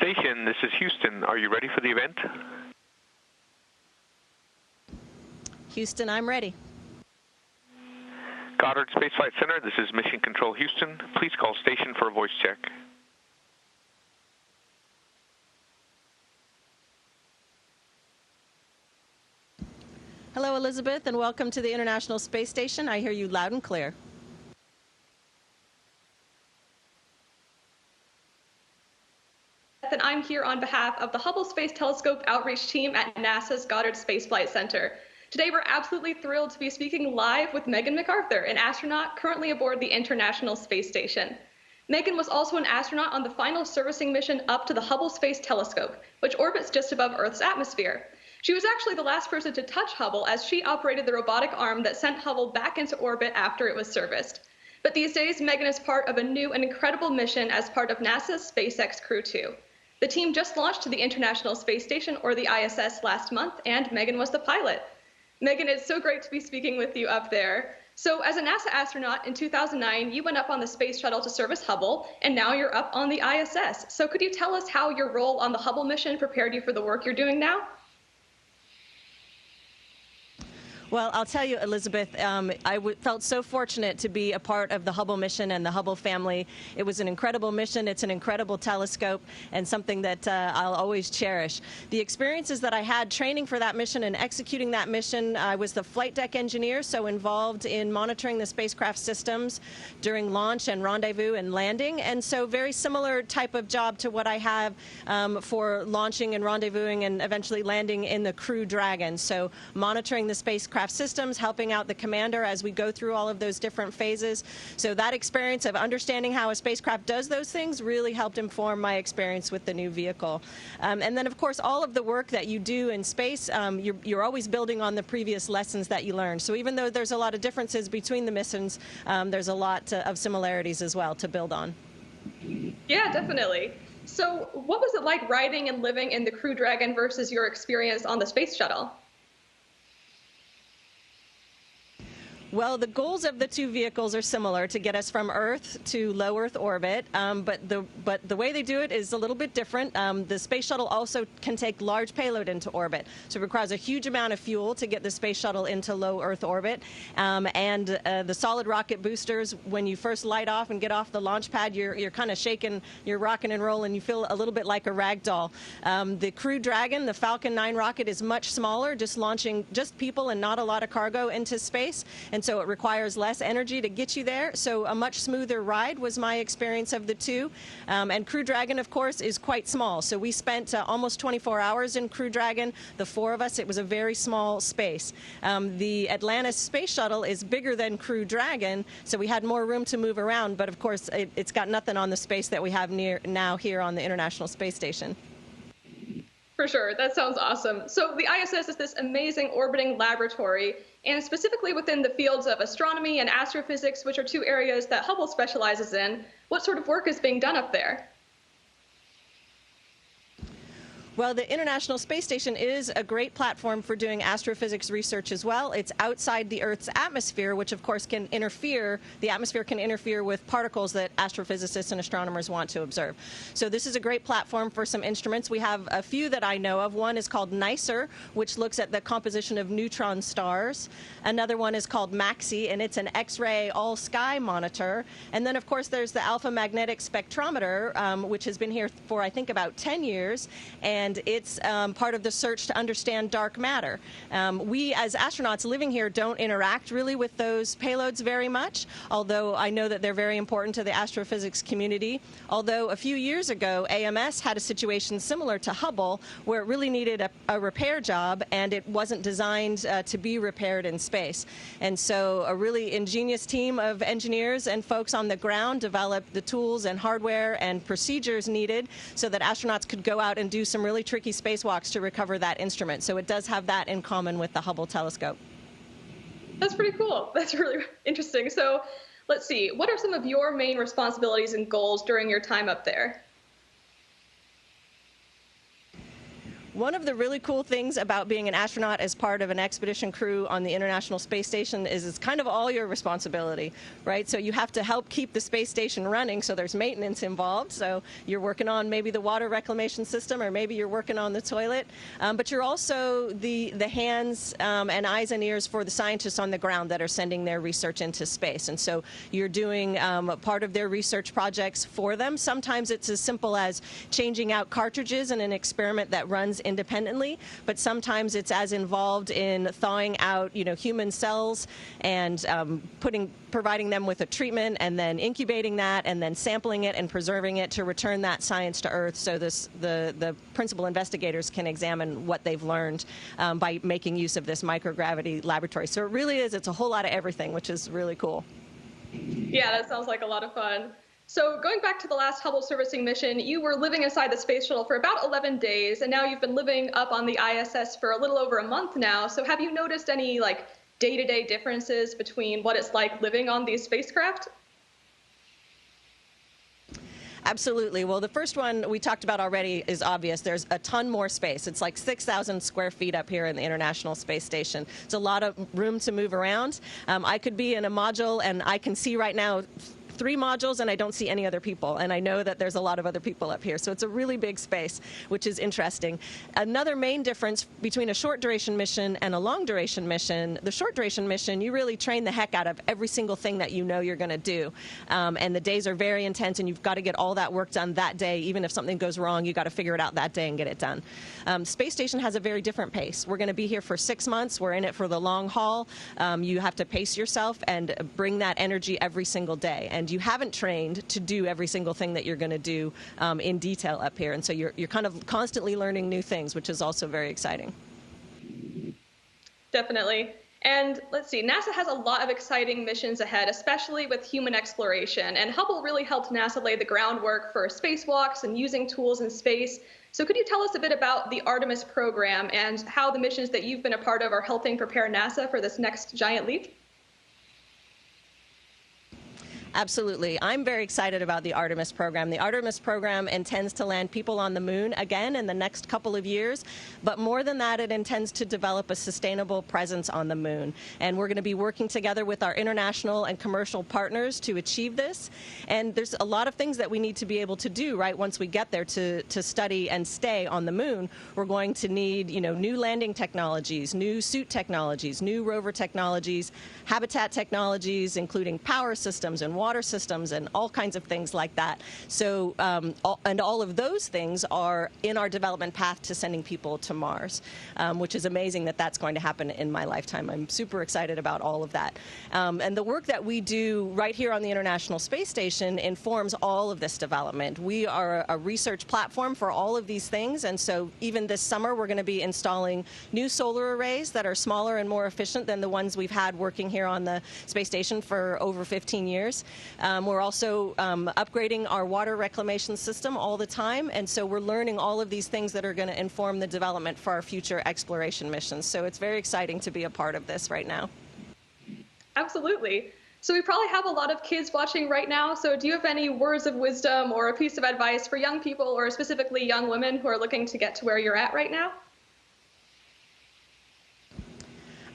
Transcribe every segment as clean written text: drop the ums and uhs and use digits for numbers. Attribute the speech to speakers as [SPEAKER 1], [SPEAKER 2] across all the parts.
[SPEAKER 1] Station, this is Houston. Are you ready for the event?
[SPEAKER 2] Houston, I'm ready.
[SPEAKER 1] Goddard Space Flight Center, this is Mission Control Houston. Please call station for a voice check.
[SPEAKER 2] Hello, Elizabeth, and welcome to the International Space Station. I hear you loud and clear.
[SPEAKER 3] And I'm here on behalf of the Hubble Space Telescope outreach team at NASA's Goddard Space Flight Center. Today, we're absolutely thrilled to be speaking live with Megan McArthur, an astronaut currently aboard the International Space Station. Megan was also an astronaut on the final servicing mission up to the Hubble Space Telescope, which orbits just above Earth's atmosphere. She was actually the last person to touch Hubble, as she operated the robotic arm that sent Hubble back into orbit after it was serviced. But these days, Megan is part of a new and incredible mission as part of NASA's SpaceX Crew 2. The team just launched to the International Space Station, or the ISS, last month, and Megan was the pilot. Megan, it's so great to be speaking with you up there. So as a NASA astronaut in 2009, you went up on the space shuttle to service Hubble, and now you're up on the ISS. So could you tell us how your role on the Hubble mission prepared you for the work you're doing now?
[SPEAKER 2] Well, I'll tell you, Elizabeth, I felt so fortunate to be a part of the Hubble mission and the Hubble family. It was an incredible mission. It's an incredible telescope and something that I'll always cherish. The experiences that I had training for that mission and executing that mission, I was the flight deck engineer, so involved in monitoring the spacecraft systems during launch and rendezvous and landing. And so very similar type of job to what I have for launching and rendezvousing and eventually landing in the Crew Dragon. So monitoring the spacecraft systems, helping out the commander as we go through all of those different phases. So that experience of understanding how a spacecraft does those things really helped inform my experience with the new vehicle. And then, of course, all of the work that you do in space, you're always building on the previous lessons that you learned. So even though there's a lot of differences between the missions, there's a lot of similarities as well to build on.
[SPEAKER 3] Yeah, definitely. So what was it like riding and living in the Crew Dragon versus your experience on the space shuttle?
[SPEAKER 2] Well, the goals of the two vehicles are similar, to get us from Earth to low Earth orbit, but the way they do it is a little bit different. The space shuttle also can take large payload into orbit, so it requires a huge amount of fuel to get the space shuttle into low Earth orbit. And the solid rocket boosters, when you first light off and get off the launch pad, you're kind of shaking, you're rocking and rolling, you feel a little bit like a rag doll. The Crew Dragon, the Falcon 9 rocket, is much smaller, just launching just people and not a lot of cargo into space. And so it requires less energy to get you there. So a much smoother ride was my experience of the two. And Crew Dragon, of course, is quite small. So we spent almost 24 hours in Crew Dragon, the four of us. It was a very small space. The Atlantis space shuttle is bigger than Crew Dragon, so we had more room to move around. But of course, it's got nothing on the space that we have now here on the International Space Station.
[SPEAKER 3] For sure, that sounds awesome. So the ISS is this amazing orbiting laboratory, and specifically within the fields of astronomy and astrophysics, which are two areas that Hubble specializes in. What sort of work is being done up there?
[SPEAKER 2] Well, the International Space Station is a great platform for doing astrophysics research as well. It's outside the Earth's atmosphere, which of course can interfere, the atmosphere can interfere with particles that astrophysicists and astronomers want to observe. So this is a great platform for some instruments. We have a few that I know of. One is called NICER, which looks at the composition of neutron stars. Another one is called MAXI, and it's an X-ray all-sky monitor. And then, of course, there's the Alpha Magnetic Spectrometer, which has been here for, I think, about 10 years. And it's part of the search to understand dark matter. We, as astronauts living here, don't interact really with those payloads very much, although I know that they're very important to the astrophysics community. Although a few years ago, AMS had a situation similar to Hubble, where it really needed a repair job, and it wasn't designed to be repaired in space. And so a really ingenious team of engineers and folks on the ground developed the tools and hardware and procedures needed so that astronauts could go out and do some really tricky spacewalks to recover that instrument. So it does have that in common with the Hubble telescope.
[SPEAKER 3] That's pretty cool. That's really interesting. So let's see, what are some of your main responsibilities and goals during your time up there?
[SPEAKER 2] One of the really cool things about being an astronaut as part of an expedition crew on the International Space Station is it's kind of all your responsibility, right? So you have to help keep the space station running, so there's maintenance involved. So you're working on maybe the water reclamation system, or maybe you're working on the toilet. But you're also the hands and eyes and ears for the scientists on the ground that are sending their research into space. And so you're doing part of their research projects for them. Sometimes it's as simple as changing out cartridges in an experiment that runs independently, but sometimes it's as involved in thawing out, human cells and providing them with a treatment and then incubating that and then sampling it and preserving it to return that science to Earth so the principal investigators can examine what they've learned by making use of this microgravity laboratory. So it really is, it's a whole lot of everything, which is really cool.
[SPEAKER 3] Yeah, that sounds like a lot of fun. So going back to the last Hubble servicing mission, you were living inside the space shuttle for about 11 days, and now you've been living up on the ISS for a little over a month now. So have you noticed any day-to-day differences between what it's like living on these spacecraft?
[SPEAKER 2] Absolutely. Well, the first one we talked about already is obvious. There's a ton more space. It's like 6,000 square feet up here in the International Space Station. It's a lot of room to move around. I could be in a module, and I can see right now 3 modules, and I don't see any other people. And I know that there's a lot of other people up here. So it's a really big space, which is interesting. Another main difference between a short duration mission and a long duration mission, the short duration mission, you really train the heck out of every single thing that you know you're going to do. And the days are very intense, and you've got to get all that work done that day. Even if something goes wrong, you've got to figure it out that day and get it done. Space Station has a very different pace. We're going to be here for 6 months. We're in it for the long haul. You have to pace yourself and bring that energy every single day. And you haven't trained to do every single thing that you're going to do in detail up here. And so you're kind of constantly learning new things, which is also very exciting.
[SPEAKER 3] Definitely. And let's see, NASA has a lot of exciting missions ahead, especially with human exploration. And Hubble really helped NASA lay the groundwork for spacewalks and using tools in space. So could you tell us a bit about the Artemis program and how the missions that you've been a part of are helping prepare NASA for this next giant leap?
[SPEAKER 2] Absolutely. I'm very excited about the Artemis program. The Artemis program intends to land people on the moon again in the next couple of years. But more than that, it intends to develop a sustainable presence on the moon. And we're going to be working together with our international and commercial partners to achieve this. And there's a lot of things that we need to be able to do, right, once we get there to study and stay on the moon. We're going to need, new landing technologies, new suit technologies, new rover technologies, habitat technologies, including power systems and water systems and all kinds of things like that. So, all of those things are in our development path to sending people to Mars, which is amazing that that's going to happen in my lifetime. I'm super excited about all of that. And the work that we do right here on the International Space Station informs all of this development. We are a research platform for all of these things, and so even this summer we're going to be installing new solar arrays that are smaller and more efficient than the ones we've had working here on the space station for over 15 years. We're also upgrading our water reclamation system all the time, and so we're learning all of these things that are going to inform the development for our future exploration missions. So it's very exciting to be a part of this right now.
[SPEAKER 3] Absolutely. So we probably have a lot of kids watching right now. So do you have any words of wisdom or a piece of advice for young people, or specifically young women who are looking to get to where you're at right now?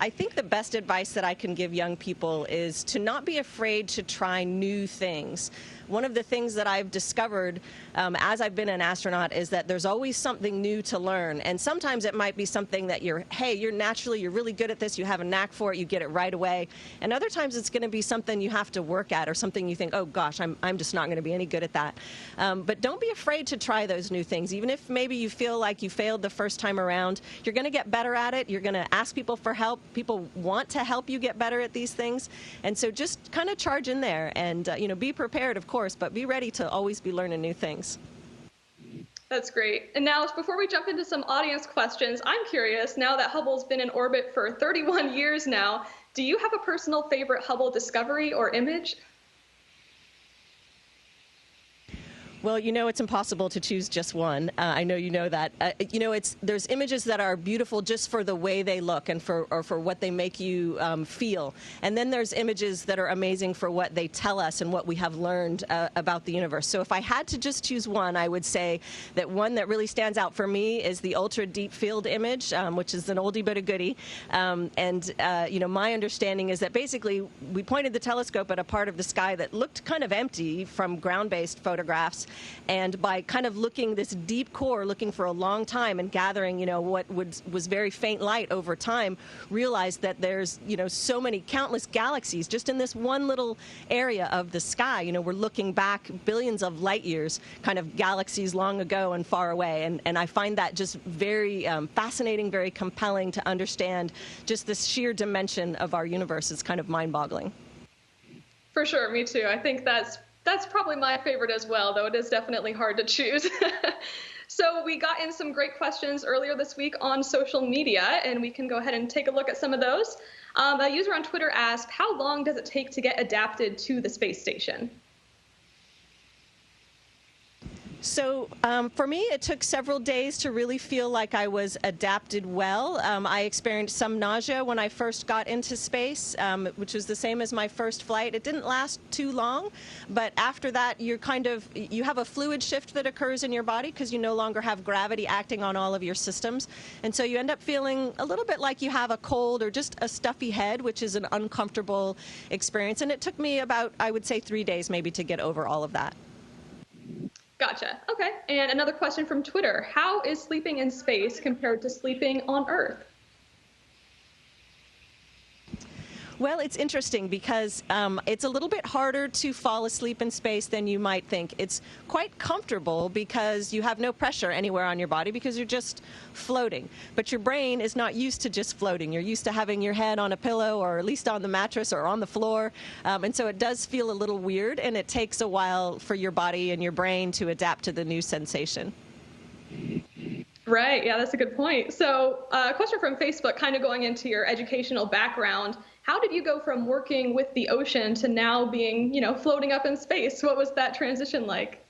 [SPEAKER 2] I think the best advice that I can give young people is to not be afraid to try new things. One of the things that I've discovered as I've been an astronaut is that there's always something new to learn. And sometimes it might be something that you're really good at this, you have a knack for it, you get it right away. And other times it's going to be something you have to work at, or something you think, oh gosh, I'm just not going to be any good at that. But don't be afraid to try those new things. Even if maybe you feel like you failed the first time around, you're going to get better at it. You're going to ask people for help. People want to help you get better at these things. And so just kind of charge in there and, be prepared, of course, but be ready to always be learning new things.
[SPEAKER 3] That's great. And now, before we jump into some audience questions, I'm curious, now that Hubble's been in orbit for 31 years now, do you have a personal favorite Hubble discovery or image?
[SPEAKER 2] Well, it's impossible to choose just one. I know you know that. There's images that are beautiful just for the way they look and for what they make you feel, and then there's images that are amazing for what they tell us and what we have learned about the universe. So if I had to just choose one, I would say that one that really stands out for me is the ultra deep field image, which is an oldie but a goodie. My understanding is that basically we pointed the telescope at a part of the sky that looked kind of empty from ground-based photographs. And by kind of looking this deep core, looking for a long time and gathering, what was very faint light over time, realized that there's, so many countless galaxies just in this one little area of the sky. We're looking back billions of light years, kind of galaxies long ago and far away. And I find that just very fascinating, very compelling to understand just the sheer dimension of our universe. Is kind of mind-boggling.
[SPEAKER 3] For sure, me too. I think that's probably my favorite as well, though it is definitely hard to choose. So we got in some great questions earlier this week on social media, and we can go ahead and take a look at some of those. A user on Twitter asked, how long does it take to get adapted to the space station?
[SPEAKER 2] So for me, it took several days to really feel like I was adapted well. I experienced some nausea when I first got into space, which was the same as my first flight. It didn't last too long, but after that, you have a fluid shift that occurs in your body because you no longer have gravity acting on all of your systems. And so you end up feeling a little bit like you have a cold or just a stuffy head, which is an uncomfortable experience. And it took me about, I would say, 3 days maybe to get over all of that.
[SPEAKER 3] Gotcha. Okay. And another question from Twitter. How is sleeping in space compared to sleeping on Earth?
[SPEAKER 2] Well, it's interesting because it's a little bit harder to fall asleep in space than you might think. It's quite comfortable because you have no pressure anywhere on your body because you're just floating. But your brain is not used to just floating. You're used to having your head on a pillow or at least on the mattress or on the floor. And so it does feel a little weird, and it takes a while for your body and your brain to adapt to the new sensation.
[SPEAKER 3] Right. Yeah, that's a good point. So a question from Facebook, kind of going into your educational background. How did you go from working with the ocean to now being, floating up in space? What was that transition like?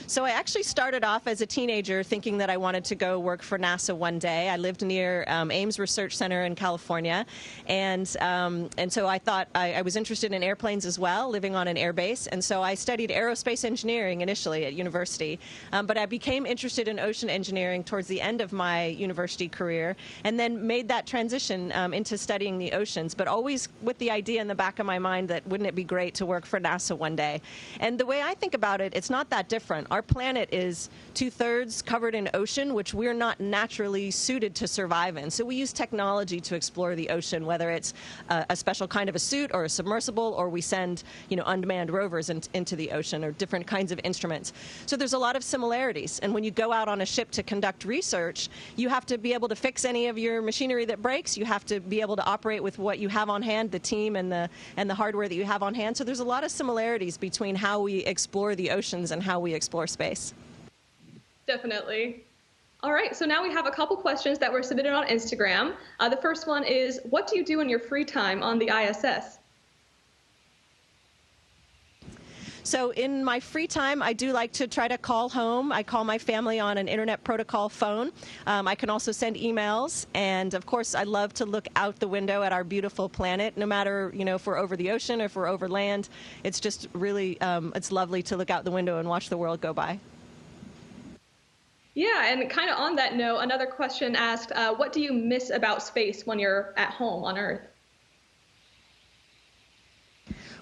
[SPEAKER 2] So I actually started off as a teenager thinking that I wanted to go work for NASA one day. I lived near Ames Research Center in California, and so I thought I was interested in airplanes as well, living on an air base, and so I studied aerospace engineering initially at university, but I became interested in ocean engineering towards the end of my university career, and then made that transition into studying the oceans, but always with the idea in the back of my mind that wouldn't it be great to work for NASA one day. And the way I think about it, it's not that different. Our planet is 2/3 covered in ocean, which we're not naturally suited to survive in. So we use technology to explore the ocean, whether it's a special kind of a suit or a submersible, or we send, unmanned rovers into the ocean, or different kinds of instruments. So there's a lot of similarities. And when you go out on a ship to conduct research, you have to be able to fix any of your machinery that breaks. You have to be able to operate with what you have on hand, the team and the hardware that you have on hand. So there's a lot of similarities between how we explore the oceans and how we explore space.
[SPEAKER 3] Definitely. All right, so now we have a couple questions that were submitted on Instagram. The first one is, what do you do in your free time on the ISS?
[SPEAKER 2] So in my free time, I do like to try to call home. I call my family on an internet protocol phone. I can also send emails. And of course, I love to look out the window at our beautiful planet, no matter, if we're over the ocean or if we're over land. It's just really, it's lovely to look out the window and watch the world go by.
[SPEAKER 3] Yeah, and kind of on that note, another question asked, what do you miss about space when you're at home on Earth?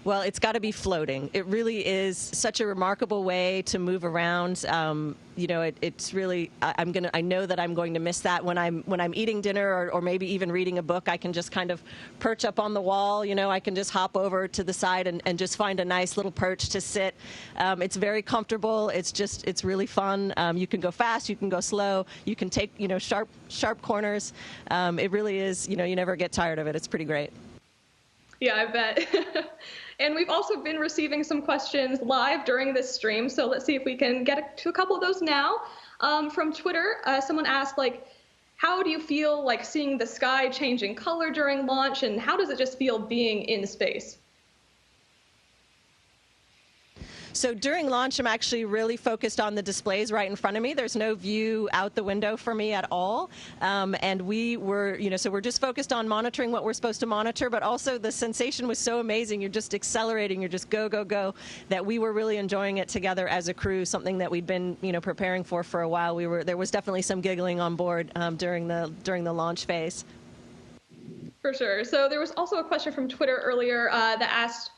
[SPEAKER 2] Well, it's got to be floating. It really is such a remarkable way to move around. It's really, I know that I'm going to miss that when I'm eating dinner or maybe even reading a book. I can just kind of perch up on the wall. I can just hop over to the side and just find a nice little perch to sit. It's very comfortable. It's really fun. You can go fast. You can go slow. You can take, sharp corners. It really is, you never get tired of it. It's pretty great.
[SPEAKER 3] Yeah, I bet. And we've also been receiving some questions live during this stream, so let's see if we can get to a couple of those now. From Twitter, someone asked, how do you feel like seeing the sky changing color during launch, and how does it just feel being in space?
[SPEAKER 2] So during launch, I'm actually really focused on the displays right in front of me. There's no view out the window for me at all. And we were, so we're just focused on monitoring what we're supposed to monitor, but also the sensation was so amazing. You're just accelerating, you're just go, go, go, that we were really enjoying it together as a crew, something that we'd been, preparing for a while. There was definitely some giggling on board during the launch phase.
[SPEAKER 3] For sure. So there was also a question from Twitter earlier that asked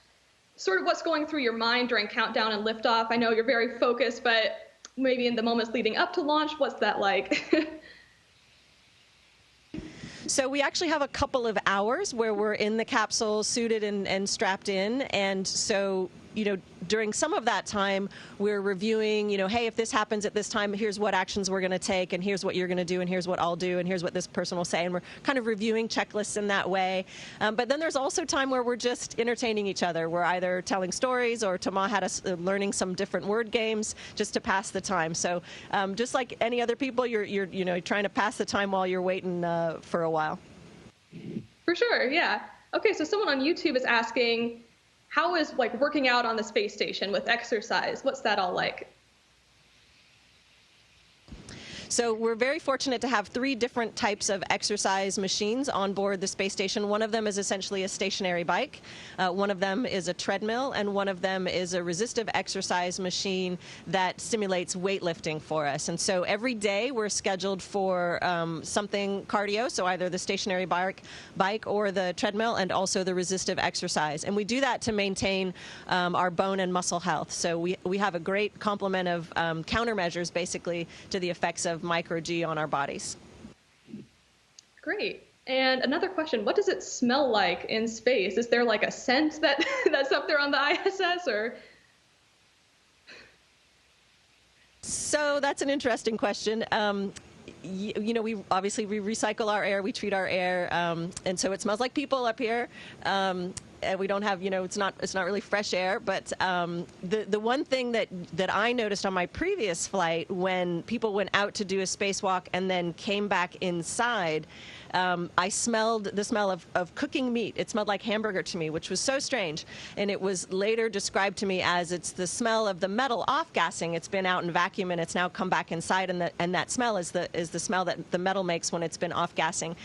[SPEAKER 3] sort of what's going through your mind during countdown and liftoff. I know you're very focused, but maybe in the moments leading up to launch, what's that like?
[SPEAKER 2] So we actually have a couple of hours where we're in the capsule, suited and strapped in, and so during some of that time, we're reviewing, hey, if this happens at this time, here's what actions we're going to take, and here's what you're going to do, and here's what I'll do, and here's what this person will say, and we're kind of reviewing checklists in that way. But then there's also time where we're just entertaining each other. We're either telling stories, or Tomas had us learning some different word games just to pass the time. So just like any other people, you're trying to pass the time while you're waiting for a while.
[SPEAKER 3] For sure, yeah. Okay, so someone on YouTube is asking, how is working out on the space station with exercise? What's that all like?
[SPEAKER 2] So we're very fortunate to have 3 different types of exercise machines on board the space station. One of them is essentially a stationary bike. One of them is a treadmill, and one of them is a resistive exercise machine that simulates weightlifting for us. And so every day we're scheduled for something cardio, so either the stationary bike or the treadmill, and also the resistive exercise. And we do that to maintain our bone and muscle health. So we have a great complement of countermeasures, basically, to the effects of micro-G on our bodies.
[SPEAKER 3] Great. And another question, what does it smell like in space? Is there like a scent that's up there on the ISS, or?
[SPEAKER 2] So that's an interesting question. We recycle our air, we treat our air, and so it smells like people up here. And we don't have, it's not really fresh air. But the one thing that I noticed on my previous flight, when people went out to do a spacewalk and then came back inside, I smelled the smell of cooking meat. It smelled like hamburger to me, which was so strange. And it was later described to me as it's the smell of the metal off-gassing. It's been out in vacuum and it's now come back inside, and that smell is the smell that the metal makes when it's been off-gassing.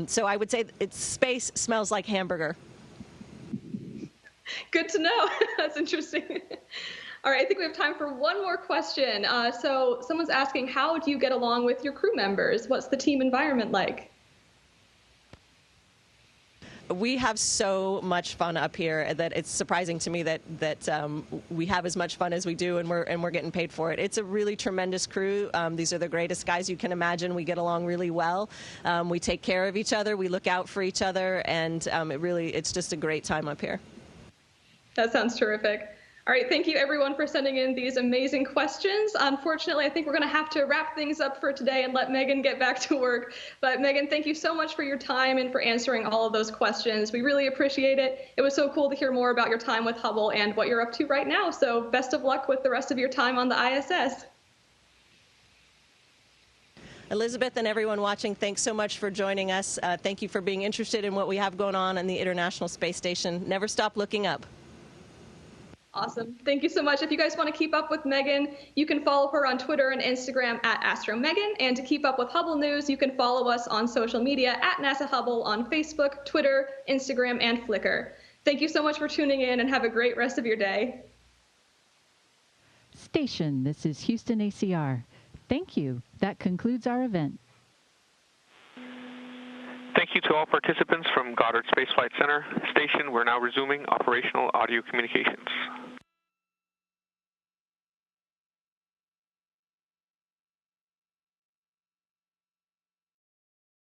[SPEAKER 2] So I would say space smells like hamburger.
[SPEAKER 3] Good to know. That's interesting. All right, I think we have time for one more question. So someone's asking, how do you get along with your crew members? What's the team environment like?
[SPEAKER 2] We have so much fun up here that it's surprising to me that we have as much fun as we do, and we're getting paid for it. It's a really tremendous crew. These are the greatest guys you can imagine. We get along really well. We take care of each other. We look out for each other, and it's just a great time up here.
[SPEAKER 3] That sounds terrific. All right, thank you everyone for sending in these amazing questions. Unfortunately, I think we're going to have to wrap things up for today and let Megan get back to work. But Megan, thank you so much for your time and for answering all of those questions. We really appreciate it. It was so cool to hear more about your time with Hubble and what you're up to right now. So best of luck with the rest of your time on the ISS.
[SPEAKER 2] Elizabeth and everyone watching, thanks so much for joining us. Thank you for being interested in what we have going on the International Space Station. Never stop looking up.
[SPEAKER 3] Awesome. Thank you so much. If you guys want to keep up with Megan, you can follow her on Twitter and Instagram at @AstroMegan. And to keep up with Hubble news, you can follow us on social media at NASA Hubble on Facebook, Twitter, Instagram, and Flickr. Thank you so much for tuning in, and have a great rest of your day.
[SPEAKER 4] Station, this is Houston ACR. Thank you. That concludes our event.
[SPEAKER 1] Thank you to all participants from Goddard Space Flight Center. Station, we're now resuming operational audio communications.